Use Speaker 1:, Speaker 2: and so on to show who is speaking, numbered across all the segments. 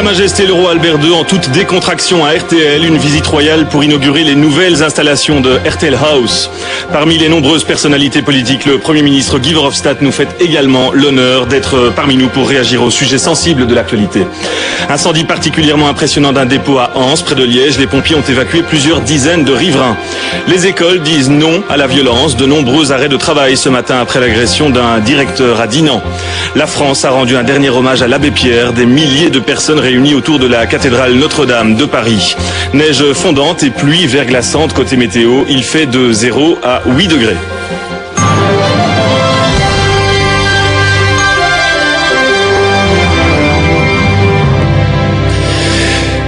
Speaker 1: Majesté le roi Albert II en toute décontraction à RTL, une visite royale pour inaugurer les nouvelles installations de RTL House. Parmi les nombreuses personnalités politiques, le Premier ministre Guy Verhofstadt nous fait également l'honneur d'être parmi nous pour réagir aux sujets sensibles de l'actualité. Incendie particulièrement impressionnant d'un dépôt à Anse, près de Liège. Les pompiers ont évacué plusieurs dizaines de riverains. Les écoles disent non à la violence. De nombreux arrêts de travail ce matin après l'agression d'un directeur à Dinan. La France a rendu un dernier hommage à l'abbé Pierre. Des milliers de personnes réunies autour de la cathédrale Notre-Dame de Paris. Neige fondante et pluie verglaçante côté météo. Il fait de 0 à 8 degrés.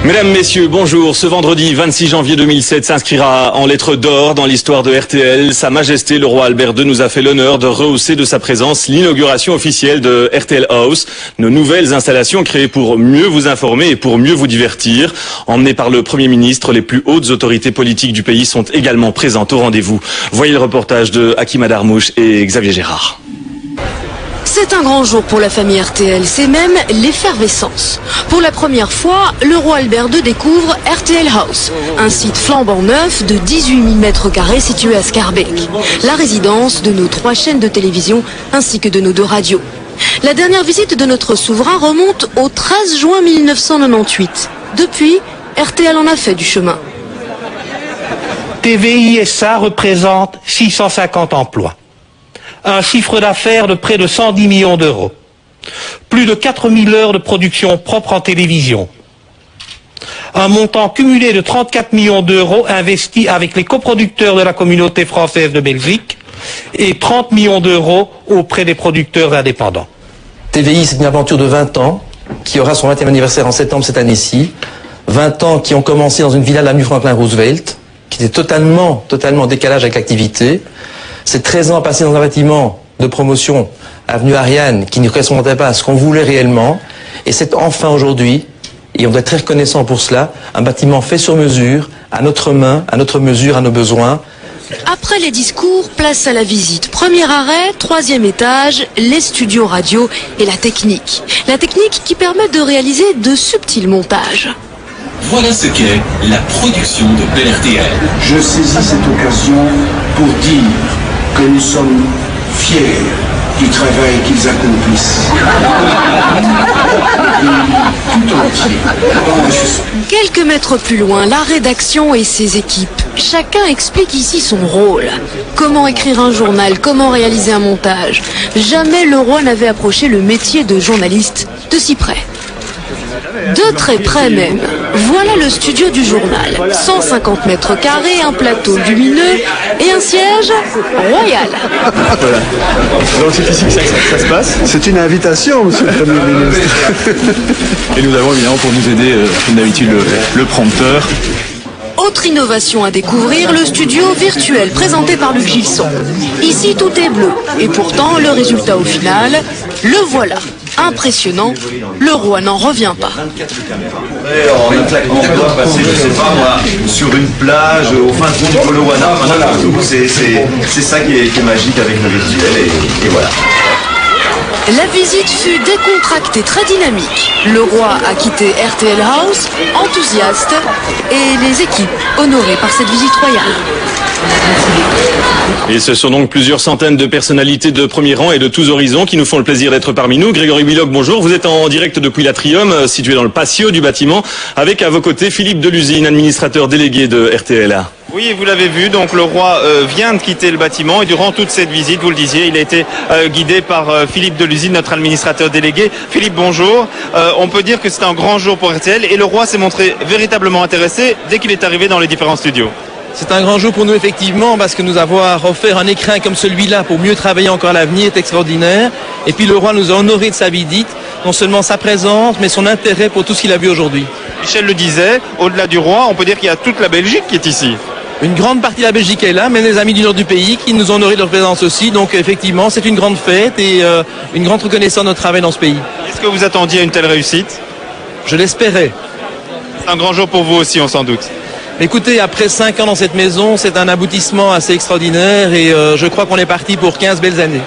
Speaker 1: Mesdames, Messieurs, bonjour. Ce vendredi 26 janvier 2007 s'inscrira en lettres d'or dans l'histoire de RTL. Sa Majesté le roi Albert II nous a fait l'honneur de rehausser de sa présence l'inauguration officielle de RTL House, nos nouvelles installations créées pour mieux vous informer et pour mieux vous divertir. Emmenées par le Premier ministre, les plus hautes autorités politiques du pays sont également présentes au rendez-vous. Voyez le reportage de Hakim Darmouche et Xavier Gérard.
Speaker 2: C'est un grand jour pour la famille RTL, c'est même l'effervescence. Pour la première fois, le roi Albert II découvre RTL House, un site flambant neuf de 18 000 m² situé à Schaerbeek, la résidence de nos 3 chaînes de télévision ainsi que de nos 2 radios. La dernière visite de notre souverain remonte au 13 juin 1998. Depuis, RTL en a fait du chemin.
Speaker 3: TVI SA représente 650 emplois. Un chiffre d'affaires de près de 110 millions d'euros. Plus de 4000 heures de production propre en télévision. Un montant cumulé de 34 millions d'euros investis avec les coproducteurs de la communauté française de Belgique et 30 millions d'euros auprès des producteurs indépendants.
Speaker 4: TVI, c'est une aventure de 20 ans qui aura son 20e anniversaire en septembre cette année-ci. 20 ans qui ont commencé dans une villa de l'avenue Franklin Roosevelt, qui était totalement en décalage avec l'activité. C'est 13 ans passés dans un bâtiment de promotion, avenue Ariane, qui ne correspondait pas à ce qu'on voulait réellement. Et c'est enfin aujourd'hui, et on doit être très reconnaissant pour cela, un bâtiment fait sur mesure, à notre main, à notre mesure, à nos besoins.
Speaker 2: Après les discours, place à la visite. Premier arrêt, 3e étage, les studios radio et la technique. La technique qui permet de réaliser de subtils montages.
Speaker 5: Voilà ce qu'est la production de Bel RTL.
Speaker 6: Je saisis cette occasion pour dire que nous sommes fiers du travail qu'ils accomplissent. Tout entier.
Speaker 2: Quelques mètres plus loin, la rédaction et ses équipes. Chacun explique ici son rôle. Comment écrire un journal, comment réaliser un montage. Jamais le roi n'avait approché le métier de journaliste de si près. De très près même. Voilà le studio du journal. 150 m², un plateau lumineux et un siège royal.
Speaker 7: Voilà. Donc c'est ici que ça se passe. C'est une invitation, monsieur le Premier ministre. Et nous avons évidemment pour nous aider, comme d'habitude, le prompteur.
Speaker 2: Autre innovation à découvrir, le studio virtuel présenté par Luc Gilson. Ici, tout est bleu. Et pourtant, le résultat au final, le voilà. Impressionnant, le roi n'en revient pas.
Speaker 8: En un claquement de doigts passer, je sais pas moi, sur une plage, au fin fond du Polowana, c'est ça qui est magique avec le virtuel et voilà.
Speaker 2: La visite fut décontractée, très dynamique. Le roi a quitté RTL House, enthousiaste, et les équipes honorées par cette visite royale.
Speaker 1: Et ce sont donc plusieurs centaines de personnalités de premier rang et de tous horizons qui nous font le plaisir d'être parmi nous. Grégory Billoc, bonjour. Vous êtes en direct depuis l'Atrium, situé dans le patio du bâtiment, avec à vos côtés Philippe Delusine, administrateur délégué de RTL.
Speaker 9: Oui, vous l'avez vu, donc le roi vient de quitter le bâtiment et durant toute cette visite, vous le disiez, il a été guidé par Philippe Delusine, notre administrateur délégué. Philippe, bonjour. On peut dire que c'est un grand jour pour RTL et le roi s'est montré véritablement intéressé dès qu'il est arrivé dans les différents studios.
Speaker 10: C'est un grand jour pour nous effectivement parce que nous avoir offert un écrin comme celui-là pour mieux travailler encore à l'avenir est extraordinaire. Et puis le roi nous a honoré de sa visite, non seulement sa présence mais son intérêt pour tout ce qu'il a vu aujourd'hui.
Speaker 9: Michel le disait, au-delà du roi, on peut dire qu'il y a toute la Belgique qui est ici.
Speaker 10: Une grande partie de la Belgique est là, mais les amis du nord du pays qui nous ont honoré de leur présence aussi. Donc effectivement, c'est une grande fête et une grande reconnaissance de notre travail dans ce pays.
Speaker 9: Est-ce que vous attendiez à une telle réussite?
Speaker 10: Je l'espérais.
Speaker 9: C'est un grand jour pour vous aussi, on s'en doute.
Speaker 10: Écoutez, après 5 ans dans cette maison, c'est un aboutissement assez extraordinaire et je crois qu'on est parti pour 15 belles années.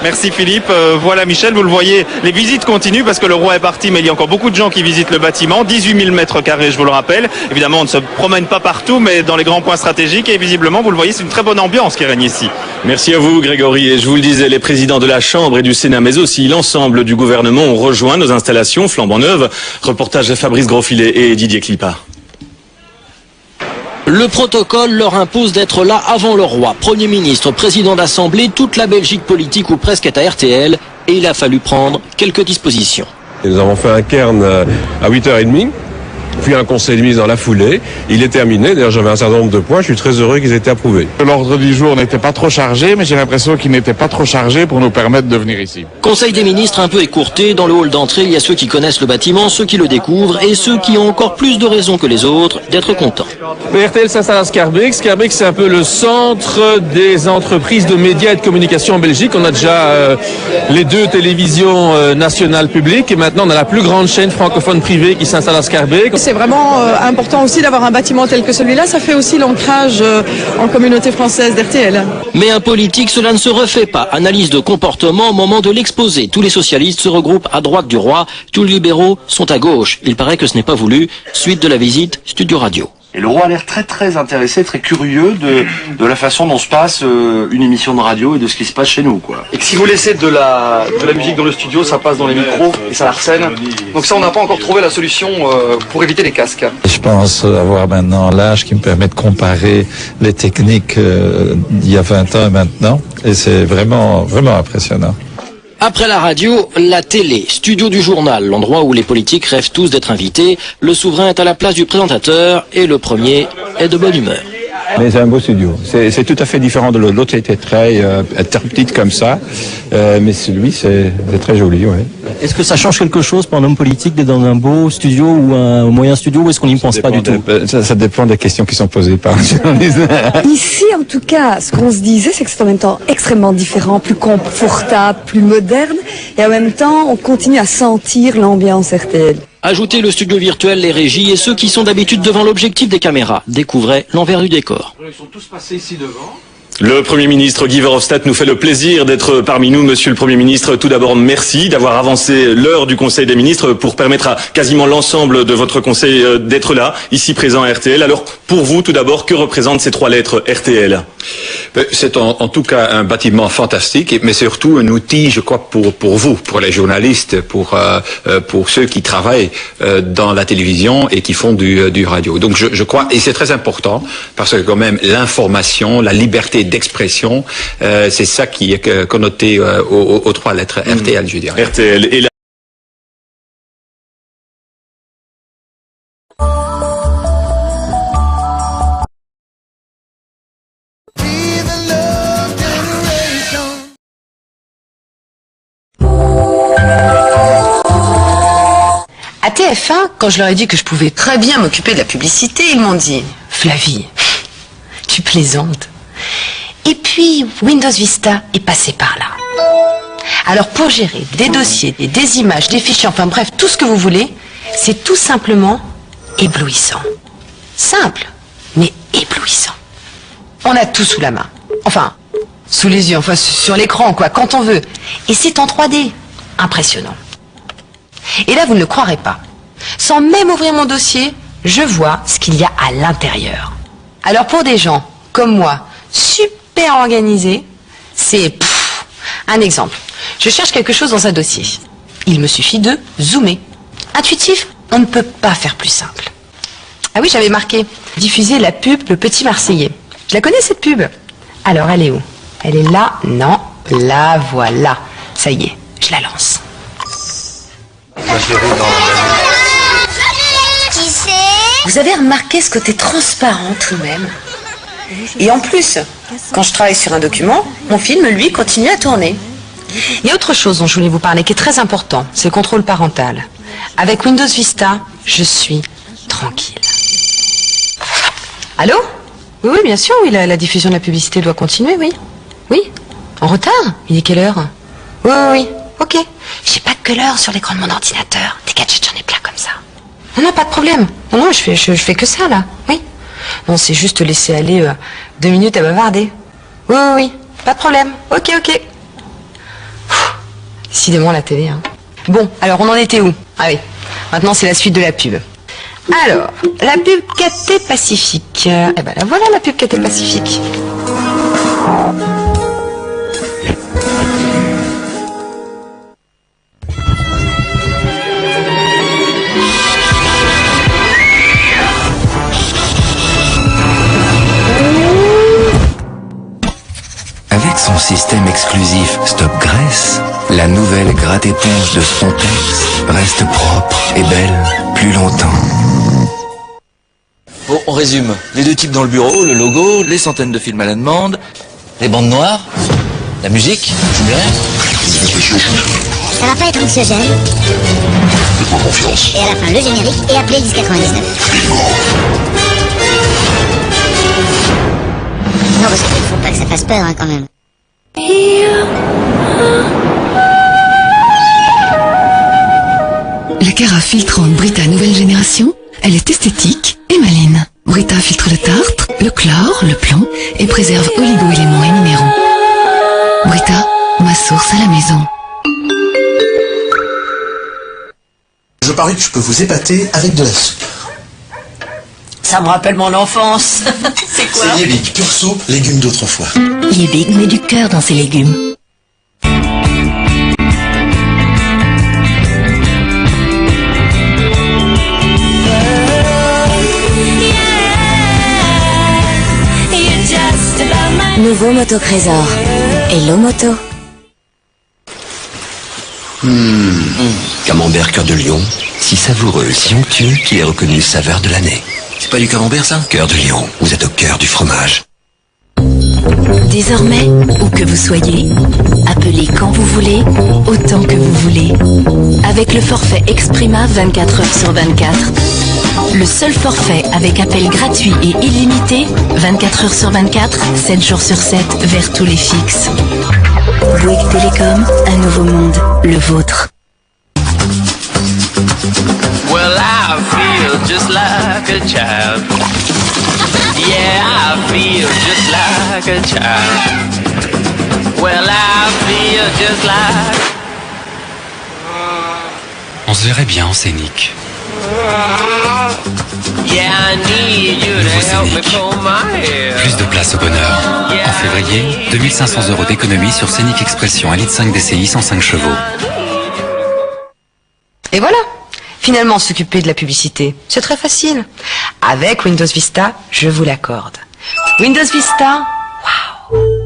Speaker 9: Merci Philippe. Voilà Michel, vous le voyez, les visites continuent parce que le roi est parti, mais il y a encore beaucoup de gens qui visitent le bâtiment. 18 000 mètres carrés, je vous le rappelle. Évidemment, on ne se promène pas partout, mais dans les grands points stratégiques. Et visiblement, vous le voyez, c'est une très bonne ambiance qui règne ici.
Speaker 1: Merci à vous Grégory. Et je vous le disais, les présidents de la Chambre et du Sénat, mais aussi l'ensemble du gouvernement ont rejoint nos installations flambant neuves. Reportage de Fabrice Grosfilet et Didier Clipa.
Speaker 11: Le protocole leur impose d'être là avant le roi. Premier ministre, président d'Assemblée, toute la Belgique politique ou presque est à RTL et il a fallu prendre quelques dispositions.
Speaker 12: Nous avons fait un cairn à 8h30, puis un conseil de ministre dans la foulée. Il est terminé, d'ailleurs j'avais un certain nombre de points, je suis très heureux qu'ils aient été approuvés.
Speaker 13: L'ordre du jour n'était pas trop chargé, mais j'ai l'impression qu'il n'était pas trop chargé pour nous permettre de venir ici.
Speaker 11: Conseil des ministres un peu écourté. Dans le hall d'entrée, il y a ceux qui connaissent le bâtiment, ceux qui le découvrent et ceux qui ont encore plus de raisons que les autres d'être contents.
Speaker 10: RTL s'installe à Schaerbeek. Schaerbeek, c'est un peu le centre des entreprises de médias et de communication en Belgique. On a déjà les 2 télévisions nationales publiques et maintenant on a la plus grande chaîne francophone privée qui s'installe à Schaerbeek.
Speaker 14: C'est vraiment important aussi d'avoir un bâtiment tel que celui-là. Ça fait aussi l'ancrage en communauté française d'RTL.
Speaker 11: Mais un politique, cela ne se refait pas. Analyse de comportement au moment de l'exposé. Tous les socialistes se regroupent à droite du roi. Tous les libéraux sont à gauche. Il paraît que ce n'est pas voulu. Suite de la visite, Studio Radio.
Speaker 15: Et le roi a l'air très intéressé, très curieux de la façon dont se passe une émission de radio et de ce qui se passe chez nous, quoi. Et que si vous laissez de la musique dans le studio, ça passe dans les micros et ça harcèle. Donc ça, on n'a pas encore trouvé la solution pour éviter les casques.
Speaker 16: Je pense avoir maintenant l'âge qui me permet de comparer les techniques d'il y a 20 ans et maintenant. Et c'est vraiment impressionnant.
Speaker 11: Après la radio, la télé, studio du journal, l'endroit où les politiques rêvent tous d'être invités. Le souverain est à la place du présentateur et le premier est de bonne humeur.
Speaker 17: Mais c'est un beau studio. C'est tout à fait différent de l'autre. L'autre était très petite comme ça, mais celui c'est très joli. Ouais.
Speaker 18: Est-ce que ça change quelque chose pour un homme politique d'être dans un beau studio ou un moyen studio ou est-ce qu'on n'y pense pas du tout?
Speaker 17: Ça dépend des questions qui sont posées par un journaliste.
Speaker 19: Ici, en tout cas, ce qu'on se disait, c'est que c'est en même temps extrêmement différent, plus confortable, plus moderne, et en même temps, on continue à sentir l'ambiance RTL.
Speaker 11: Ajoutez le studio virtuel, les régies et ceux qui sont d'habitude devant l'objectif des caméras. Découvrez l'envers du décor.
Speaker 15: Ils sont tous passés ici devant.
Speaker 1: Le Premier ministre Guy Verhofstadt nous fait le plaisir d'être parmi nous. Monsieur le Premier ministre, tout d'abord, merci d'avoir avancé l'heure du Conseil des ministres pour permettre à quasiment l'ensemble de votre Conseil d'être là, ici présent à RTL. Alors, pour vous, tout d'abord, que représentent ces 3 lettres RTL?
Speaker 20: C'est en tout cas un bâtiment fantastique, mais surtout un outil, je crois, pour vous, pour les journalistes, pour ceux qui travaillent dans la télévision et qui font du radio. Donc je crois, et c'est très important, parce que quand même l'information, la liberté d'expression, c'est ça qui est connoté aux 3 lettres RTL, je dirais.
Speaker 1: RTL et la...
Speaker 21: À TF1, quand je leur ai dit que je pouvais très bien m'occuper de la publicité, ils m'ont dit « Flavie, tu plaisantes ». Et puis, Windows Vista est passé par là. Alors, pour gérer des dossiers, des images, des fichiers, enfin bref, tout ce que vous voulez, c'est tout simplement éblouissant. Simple, mais éblouissant. On a tout sous la main. Enfin, sous les yeux, enfin sur l'écran, quoi, quand on veut. Et c'est en 3D. Impressionnant. Et là, vous ne le croirez pas. Sans même ouvrir mon dossier, je vois ce qu'il y a à l'intérieur. Alors pour des gens comme moi, super organisés, c'est un exemple. Je cherche quelque chose dans un dossier. Il me suffit de zoomer. Intuitif, on ne peut pas faire plus simple. Ah oui, j'avais marqué diffuser la pub Le Petit Marseillais. Je la connais cette pub. Alors elle est où? Elle est là? Non, la voilà. Ça y est, je la lance. Vous avez remarqué ce côté transparent tout de même. Et en plus, quand je travaille sur un document, mon film, lui, continue à tourner. Il y a autre chose dont je voulais vous parler qui est très important, c'est le contrôle parental. Avec Windows Vista, je suis tranquille. Allô? Oui, bien sûr, oui, la diffusion de la publicité doit continuer, oui. Oui? En retard? Il est quelle heure? Oui, ok. J'ai pas que l'heure sur l'écran de mon ordinateur. Des gadgets, j'en ai plein comme ça. Non, pas de problème. Non, je fais que ça, là. Oui. Non, c'est juste laisser aller 2 minutes à bavarder. Oui, pas de problème. Ok. Décidément la télé, hein. Bon, alors on en était où? Ah oui, maintenant c'est la suite de la pub. Alors, la pub Cathay Pacifique. Eh ben la voilà la pub Cathay Pacifique.
Speaker 3: Avec son système exclusif Stop Graisse, la nouvelle gratte-éponge de Spontex reste propre et belle plus longtemps.
Speaker 4: Bon, on résume. Les deux types dans le bureau, le logo, les centaines de films à la demande, les bandes noires, la musique, je dirais.
Speaker 22: Ça va pas être anxiogène.
Speaker 3: Faites-moi confiance.
Speaker 22: Et à la fin, le générique et appelez 1099. Non, parce qu'il faut pas que ça fasse peur, hein, quand même.
Speaker 23: La carafe filtrante Brita nouvelle génération, elle est esthétique et maligne. Brita filtre le tartre, le chlore, le plomb et préserve oligo-éléments et minéraux. Brita, ma source à la maison.
Speaker 24: Je parie que je peux vous épater avec de la soupe.
Speaker 21: Ça me rappelle mon enfance. C'est quoi?
Speaker 24: C'est Liebig, pure soupe, légumes d'autrefois.
Speaker 23: Liebig met du cœur dans ses légumes.
Speaker 22: Nouveau Moto Trésor. Hello Moto.
Speaker 3: Camembert cœur de lion, si savoureux, si onctueux qu'il est reconnu saveur de l'année. C'est pas du camembert ça? Cœur de lion, vous êtes au cœur du fromage.
Speaker 23: Désormais, où que vous soyez, appelez quand vous voulez, autant que vous voulez. Avec le forfait Exprima 24 heures sur 24. Le seul forfait avec appel gratuit et illimité, 24 heures sur 24, 7 jours sur 7, vers tous les fixes. Bouygues Télécom, un nouveau monde, le vôtre.
Speaker 25: Well, I feel just like a child. Yeah, I feel just like a child. Well, I feel just like...
Speaker 26: On se verrait bien en scénique.
Speaker 25: Yeah, I need you to help me comb my hair.
Speaker 26: Plus de place au bonheur. En février, 2500 € d'économie sur Scénic Expression 1,5 litre DCI 105 chevaux.
Speaker 21: Et voilà. Finalement, s'occuper de la publicité, c'est très facile. Avec Windows Vista, je vous l'accorde. Windows Vista, waouh.